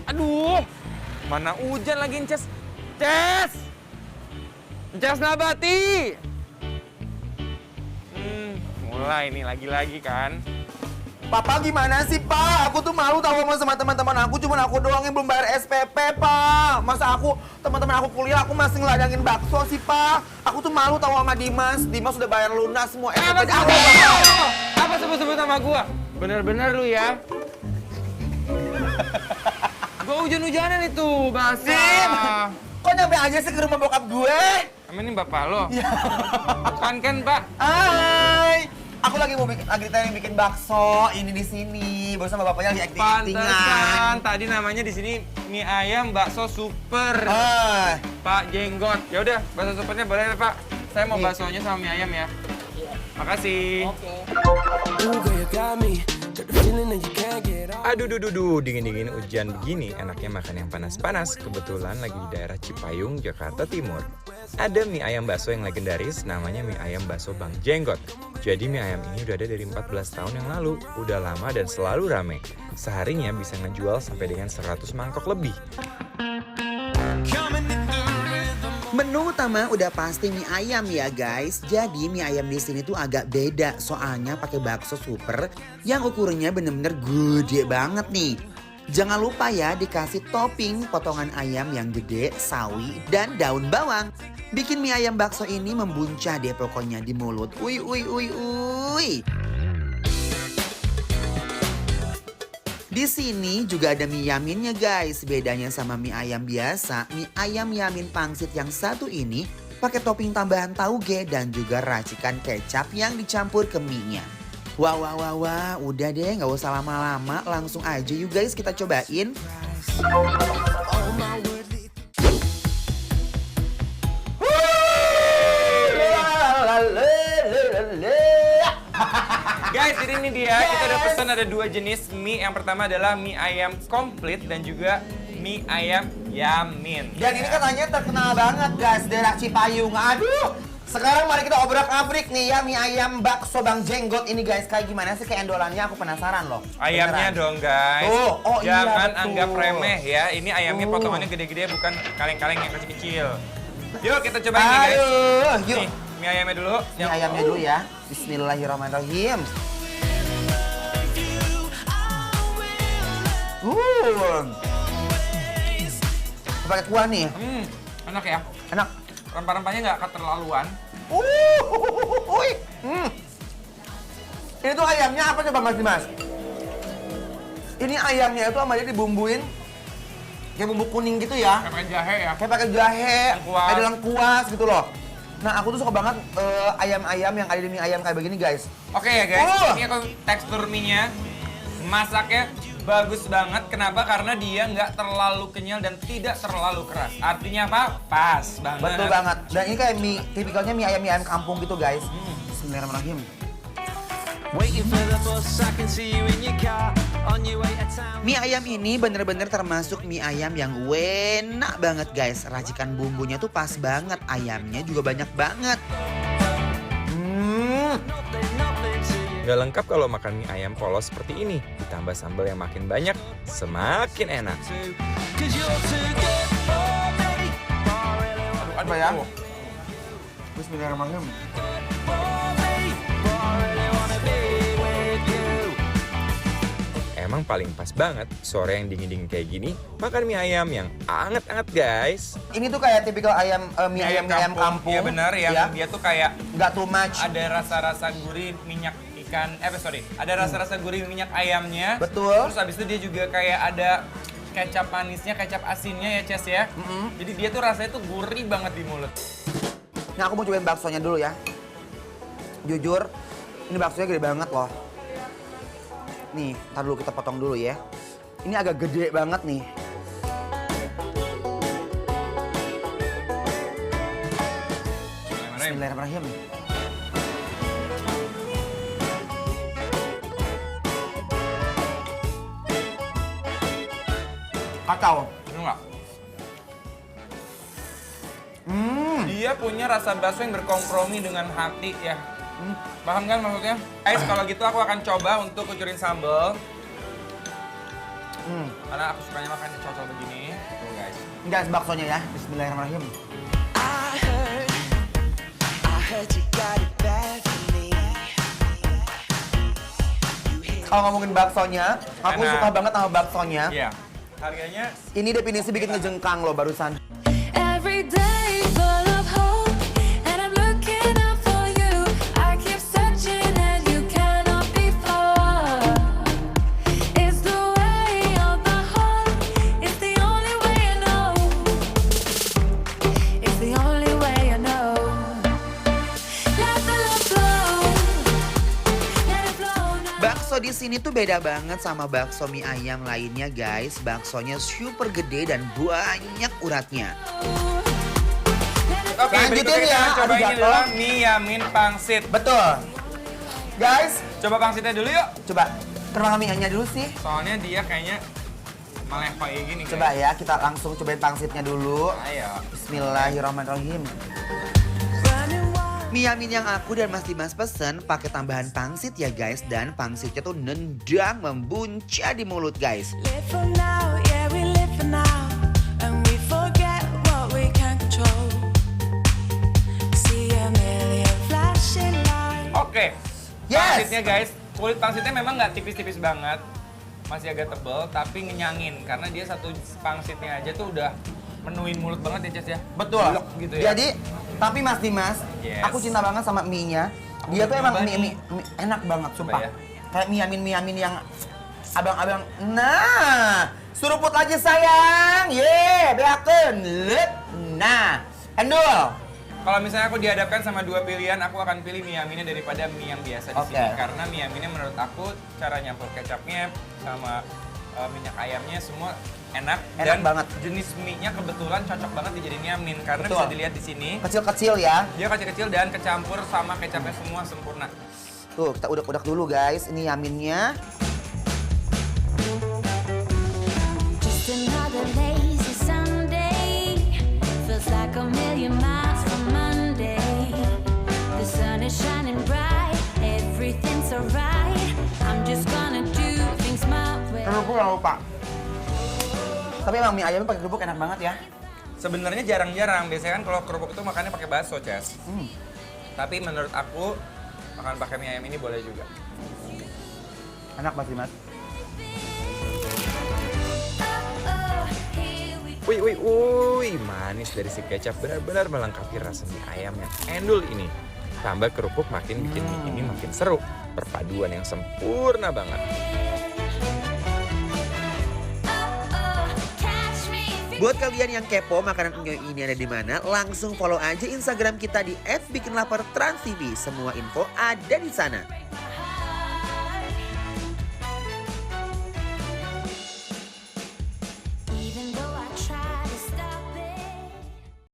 Aduh, mana hujan lagi, Ces. Ces! Ces Nabati! Mulai nih, lagi-lagi kan. Papa gimana sih, Pak? Aku tuh malu tahu sama teman-teman aku, cuma aku doang yang belum bayar SPP, Pak. Masa teman-teman aku kuliah, aku masih ngeladangin bakso sih, Pak. Aku tuh malu tahu sama Dimas. Dimas udah bayar lunas semua SPP aku, Pak. Apa sebut-sebut sama gua? Bener-bener lu ya. Gua hujan-hujanan itu, basah. Dim, kok nyampe aja sih ke rumah bokap gue? Emang ini bapak lo? Ya. Kan, Pak? Hai. Aku lagi bikin bakso ini di sini. Baru sama bapaknya lagi acting-actingan. Pantesan, tadi namanya di sini mie ayam bakso super. Pak Jenggot. Ya udah, bakso supernya boleh, Pak. Saya mau baksonya sama mie ayam ya. Makasih. Aduh, dingin-dingin hujan begini, enaknya makan yang panas-panas. Kebetulan lagi di daerah Cipayung, Jakarta Timur. Ada mie ayam bakso yang legendaris, namanya mie ayam bakso Bang Jenggot. Jadi mie ayam ini udah ada dari 14 tahun yang lalu, udah lama dan selalu rame. Seharinya bisa ngejual sampai dengan 100 mangkok lebih. Menu utama udah pasti mie ayam ya guys. Jadi mie ayam di sini tuh agak beda, soalnya pakai bakso super yang ukurannya bener-bener gede banget nih. Jangan lupa ya dikasih topping potongan ayam yang gede, sawi, dan daun bawang. Bikin mie ayam bakso ini membuncah deh pokoknya di mulut. Uy. Di sini juga ada mie yaminnya guys. Bedanya sama mie ayam biasa, mie ayam yamin pangsit yang satu ini pakai topping tambahan tauge dan juga racikan kecap yang dicampur ke mie-nya. Wah, udah deh nggak usah lama-lama, langsung aja you guys kita cobain. Guys, jadi ini dia. Kita udah pesan ada 2 jenis mie. Yang pertama adalah mie ayam komplit dan juga mie ayam yamin. Dan ini katanya terkenal banget guys, daerah Cipayung. Aduh, sekarang mari kita obrak-abrik nih ya mie ayam bakso Bang Jenggot ini guys. Kayak gimana sih kayak endolannya, aku penasaran loh. Ayamnya beneran. dong guys. Oh iya, Jangan betul. anggap remeh ya. Ini ayamnya potongannya gede-gede, bukan kaleng-kaleng yang kecil-kecil. Yuk kita cobain nih guys. Yuk. Nih, mie ayamnya dulu. Mie ayamnya dulu ya. Bismillahirrahmanirrahim. Pakai kuah nih. Enak ya. Enak. Rempah-rempahnya nggak keterlaluan. Ini tuh ayamnya apa coba Mas Dimas? Ini ayamnya itu sama dia dibumbuin kayak bumbu kuning gitu ya. Kayak pakai jahe ya. Kayak pakai jahe, Lengkuas. ada lengkuas gitu loh. Nah aku tuh suka banget ayam-ayam yang ada di mie ayam kayak begini guys. Oke ya guys, ini aku tekstur mie-nya. Masaknya bagus banget. Kenapa? Karena dia nggak terlalu kenyal dan tidak terlalu keras. Artinya apa? Pas banget. Betul banget. Dan ini kayak mie, tipikalnya mie ayam kampung gitu guys. Bismillahirrahmanirrahim. Mie ayam ini bener-bener termasuk mie ayam yang enak banget guys. Racikan bumbunya tuh pas banget, ayamnya juga banyak banget. Gak lengkap kalau makan mie ayam polos seperti ini. Ditambah sambal yang makin banyak, semakin enak. Apa ya? Bismillahirrahmanirrahim. Emang paling pas banget sore yang dingin-dingin kayak gini makan mie ayam yang anget-anget guys. Ini tuh kayak tipikal mie ayam kampung. Iya benar, yang ya. dia tuh kayak Nggak too much. ada rasa-rasa gurih minyak ikan, ada rasa-rasa gurih minyak ayamnya. Betul. Terus habis itu dia juga kayak ada kecap manisnya, kecap asinnya ya Ces ya. Jadi dia tuh rasanya tuh gurih banget di mulut. Nah aku mau cobain baksonya dulu ya. Jujur, ini baksonya gede banget loh. Nih, ntar dulu kita potong dulu ya. Ini agak gede banget nih. Bismillahirrahmanirrahim. Kacau. Bener nggak? Dia punya rasa bakso yang berkompromi dengan hati ya. Paham kan maksudnya? Guys, kalau gitu aku akan coba untuk kucurin sambal. Karena aku sukanya makan cocol begini. Tuh guys. Guys, baksonya ya. Bismillahirrahmanirrahim. Kalau ngomongin baksonya, aku Enak. suka banget sama baksonya. Iya. Harganya Ini definisi bikin ngejengkang loh barusan. Every day full of hope, and I'm looking out for you. I keep searching and you cannot be far. It's the way of the heart. It's the only way I know. It's the only way I know. Let the love flow. Let it flow now. Bakso di sini tuh beda banget sama bakso mie ayam lainnya guys. Baksonya super gede dan banyak uratnya. Oke, Lanjutin berikutnya kita ya, akan coba aduh, ini jatuh. adalah mie yamin pangsit. Betul. Guys, Coba pangsitnya dulu yuk. coba terang mie-nya dulu sih. Soalnya dia kayaknya melempar gini. guys. Coba ya, kita langsung cobain pangsitnya dulu. Ayo. Bismillahirrahmanirrahim. Mie yamin yang aku dan Mas Dimas pesen pakai tambahan pangsit ya guys. Dan pangsitnya tuh nendang membuncah di mulut guys. Live for now, yeah, we live for now. And we forget what we can't control. See a million flashing lights. Oke. Yes. Pangsitnya guys, kulit pangsitnya memang nggak tipis-tipis banget. Masih agak tebel, tapi ngenyangin. Karena dia satu pangsitnya aja tuh udah menuin mulut banget ya, Ces ya. Betul. Blok gitu ya. Jadi, tapi Mas Dimas, Yes. aku cinta banget sama mie-nya. Aku Dia tuh belum emang nyoba mie, nih. mie enak banget, sumpah. ya. Kayak mie yamin yang abang-abang. Nah, suruput aja sayang. Ye, beakeun. Lep. Nah, endul. Kalau misalnya aku dihadapkan sama dua pilihan, aku akan pilih mie yaminnya daripada mie yang biasa di Oke. sini. Karena mie yaminnya menurut aku cara nyampur kecapnya sama minyak ayamnya semua enak. Enak dan banget. jenis mie-nya kebetulan cocok banget dijadiin yamin. Karena Betul. bisa dilihat di sini, Kecil-kecil ya. dia kecil-kecil dan kecampur sama kecapnya semua sempurna. Tuh, kita udak-udak dulu guys. Ini yaminnya. Just another lazy Sunday. Feels like a million miles from Monday. The sun is shining bright. Everything's alright. I'm just gonna do things my way. Kerupuk jangan lupa. Tapi emang mie ayamnya pakai kerupuk enak banget ya. Sebenarnya jarang-jarang. Biasanya kan kalau kerupuk itu makannya pakai bakso, Ces. Tapi menurut aku makan pakai mie ayam ini boleh juga. Enak Mas Dimas. Wih, manis dari si kecap benar-benar melengkapi rasa mie ayam yang endul ini. Tambah kerupuk makin bikin mie ini makin seru. Perpaduan yang sempurna banget. Buat kalian yang kepo makanan Enyoy ini ada di mana, langsung follow aja Instagram kita di @bikinlapertransTV. Semua info ada di sana.